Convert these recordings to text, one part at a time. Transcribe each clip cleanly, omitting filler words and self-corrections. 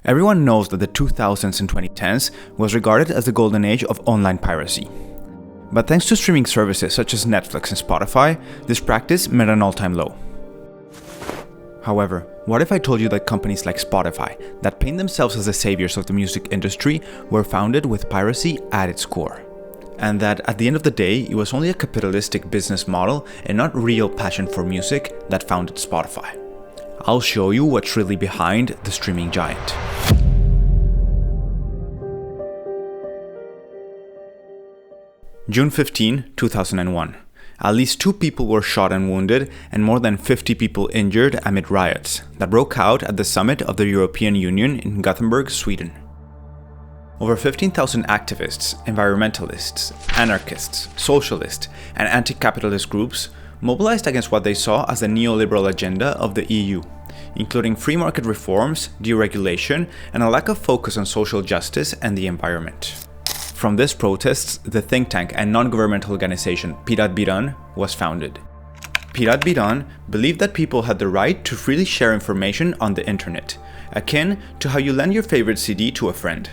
Everyone knows that the 2000s and 2010s was regarded as the golden age of online piracy. But thanks to streaming services such as Netflix and Spotify, this practice met an all-time low. However, what if I told you that companies like Spotify, that paint themselves as the saviors of the music industry, were founded with piracy at its core? And that at the end of the day, it was only a capitalistic business model and not real passion for music that founded Spotify. I'll show you what's really behind the streaming giant. June 15, 2001. At least 2 people were shot and wounded and more than 50 people injured amid riots that broke out at the summit of the European Union in Gothenburg, Sweden. Over 15,000 activists, environmentalists, anarchists, socialists, and anti-capitalist groups mobilized against what they saw as the neoliberal agenda of the EU, including free market reforms, deregulation, and a lack of focus on social justice and the environment. From these protests, the think tank and non-governmental organization Piratbyrån was founded. Piratbyrån believed that people had the right to freely share information on the internet, akin to how you lend your favorite CD to a friend.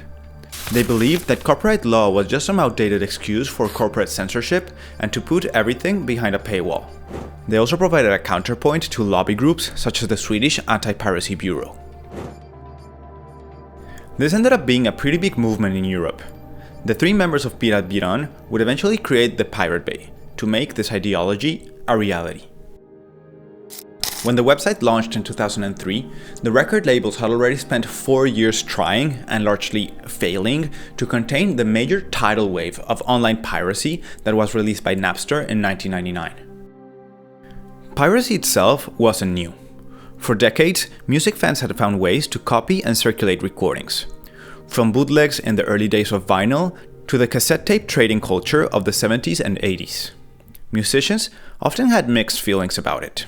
They believed that copyright law was just some outdated excuse for corporate censorship and to put everything behind a paywall. They also provided a counterpoint to lobby groups such as the Swedish Anti-Piracy Bureau. This ended up being a pretty big movement in Europe. The 3 members of Piratbyrån would eventually create the Pirate Bay to make this ideology a reality. When the website launched in 2003, the record labels had already spent 4 years trying, and largely failing, to contain the major tidal wave of online piracy that was released by Napster in 1999. Piracy itself wasn't new. For decades, music fans had found ways to copy and circulate recordings. From bootlegs in the early days of vinyl to the cassette tape trading culture of the 70s and 80s. Musicians often had mixed feelings about it.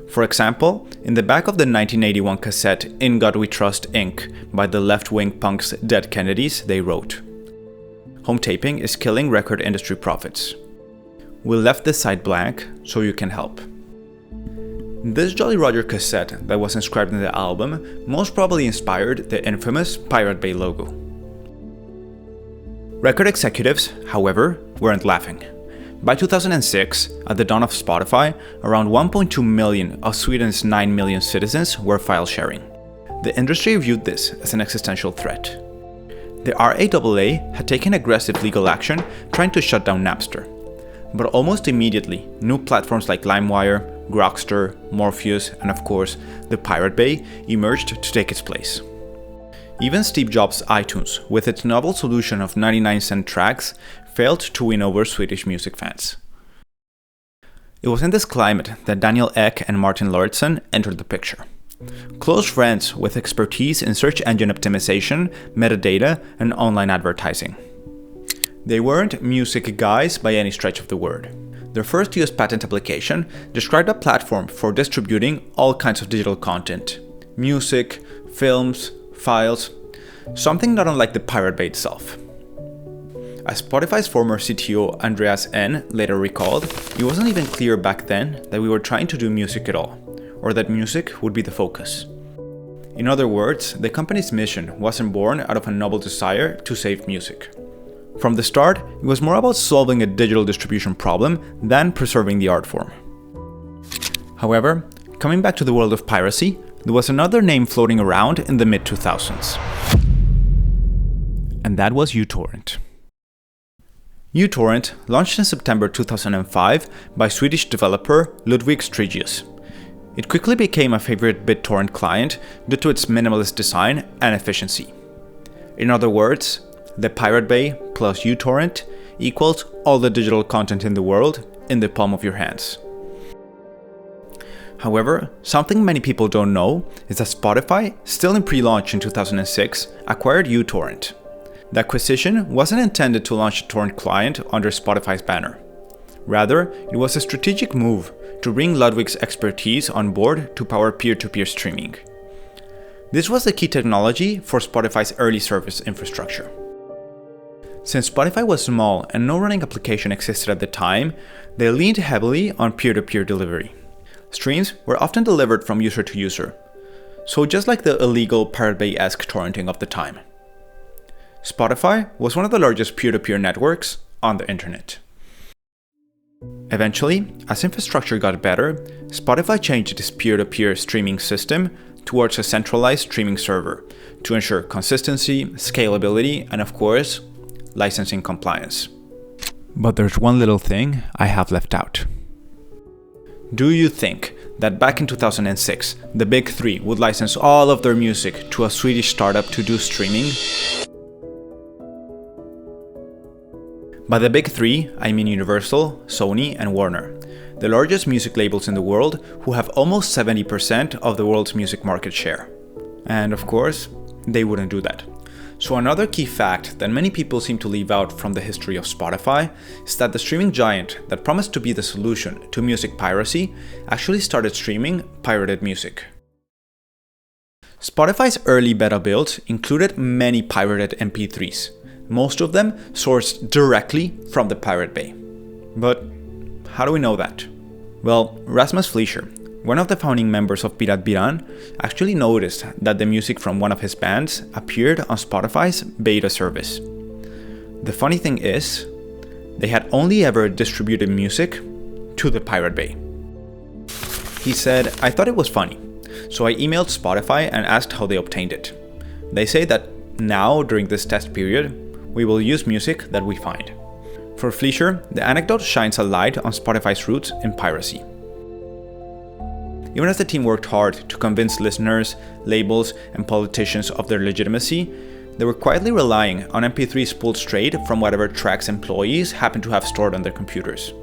For example, in the back of the 1981 cassette In God We Trust Inc. by the left-wing punks Dead Kennedys, they wrote, "Home taping is killing record industry profits. We left this side blank so you can help." This Jolly Roger cassette that was inscribed in the album most probably inspired the infamous Pirate Bay logo. Record executives, however, weren't laughing. By 2006, at the dawn of Spotify, around 1.2 million of Sweden's 9 million citizens were file sharing. The industry viewed this as an existential threat. The RAAA had taken aggressive legal action trying to shut down Napster. But almost immediately, new platforms like LimeWire, Grokster, Morpheus, and of course, the Pirate Bay emerged to take its place. Even Steve Jobs' iTunes, with its novel solution of 99-cent tracks, failed to win over Swedish music fans. It was in this climate that Daniel Ek and Martin Lauritsen entered the picture. Close friends with expertise in search engine optimization, metadata, and online advertising. They weren't music guys by any stretch of the word. Their first US patent application described a platform for distributing all kinds of digital content. Music, films, files, something not unlike the Pirate Bay itself. As Spotify's former CTO Andreas N. later recalled, it wasn't even clear back then that we were trying to do music at all, or that music would be the focus. In other words, the company's mission wasn't born out of a noble desire to save music. From the start, it was more about solving a digital distribution problem than preserving the art form. However, coming back to the world of piracy, there was another name floating around in the mid-2000s. And that was uTorrent. uTorrent launched in September 2005 by Swedish developer Ludwig Strigius. It quickly became a favorite BitTorrent client due to its minimalist design and efficiency. In other words, the Pirate Bay plus uTorrent equals all the digital content in the world in the palm of your hands. However, something many people don't know is that Spotify, still in pre-launch in 2006, acquired uTorrent. The acquisition wasn't intended to launch a torrent client under Spotify's banner. Rather, it was a strategic move to bring Ludwig's expertise on board to power peer-to-peer streaming. This was the key technology for Spotify's early service infrastructure. Since Spotify was small and no running application existed at the time, they leaned heavily on peer-to-peer delivery. Streams were often delivered from user to user. So just like the illegal Pirate Bay-esque torrenting of the time. Spotify was one of the largest peer-to-peer networks on the internet. Eventually, as infrastructure got better, Spotify changed its peer-to-peer streaming system towards a centralized streaming server to ensure consistency, scalability, and of course, licensing compliance. But there's one little thing I have left out. Do you think that back in 2006, the big three would license all of their music to a Swedish startup to do streaming? By the big three, I mean Universal, Sony, and Warner, the largest music labels in the world who have almost 70% of the world's music market share. And of course, they wouldn't do that. So another key fact that many people seem to leave out from the history of Spotify is that the streaming giant that promised to be the solution to music piracy actually started streaming pirated music. Spotify's early beta builds included many pirated MP3s, most of them sourced directly from the Pirate Bay. But how do we know that? Well, Rasmus Fleischer, one of the founding members of Piratbyrån, actually noticed that the music from one of his bands appeared on Spotify's beta service. The funny thing is, they had only ever distributed music to the Pirate Bay. He said, "I thought it was funny, so I emailed Spotify and asked how they obtained it. They say that now, during this test period, we will use music that we find." For Fleischer, the anecdote shines a light on Spotify's roots in piracy. Even as the team worked hard to convince listeners, labels, and politicians of their legitimacy, they were quietly relying on MP3s pulled straight from whatever tracks employees happened to have stored on their computers.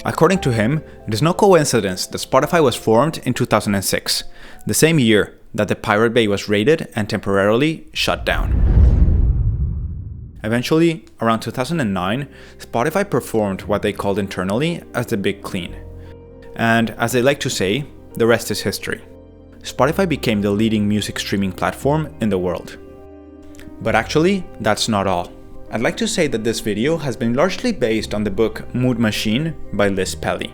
According to him, it is no coincidence that Spotify was formed in 2006, the same year that the Pirate Bay was raided and temporarily shut down. Eventually, around 2009, Spotify performed what they called internally as the Big Clean. And as they like to say, the rest is history. Spotify became the leading music streaming platform in the world. But actually, that's not all. I'd like to say that this video has been largely based on the book Mood Machine by Liz Pelly.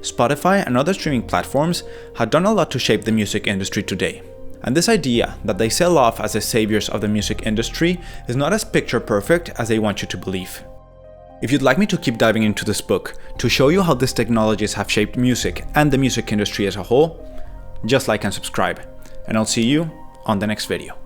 Spotify and other streaming platforms had done a lot to shape the music industry today. And this idea that they sell off as the saviors of the music industry is not as picture perfect as they want you to believe. If you'd like me to keep diving into this book to show you how these technologies have shaped music and the music industry as a whole, just like and subscribe, and I'll see you on the next video.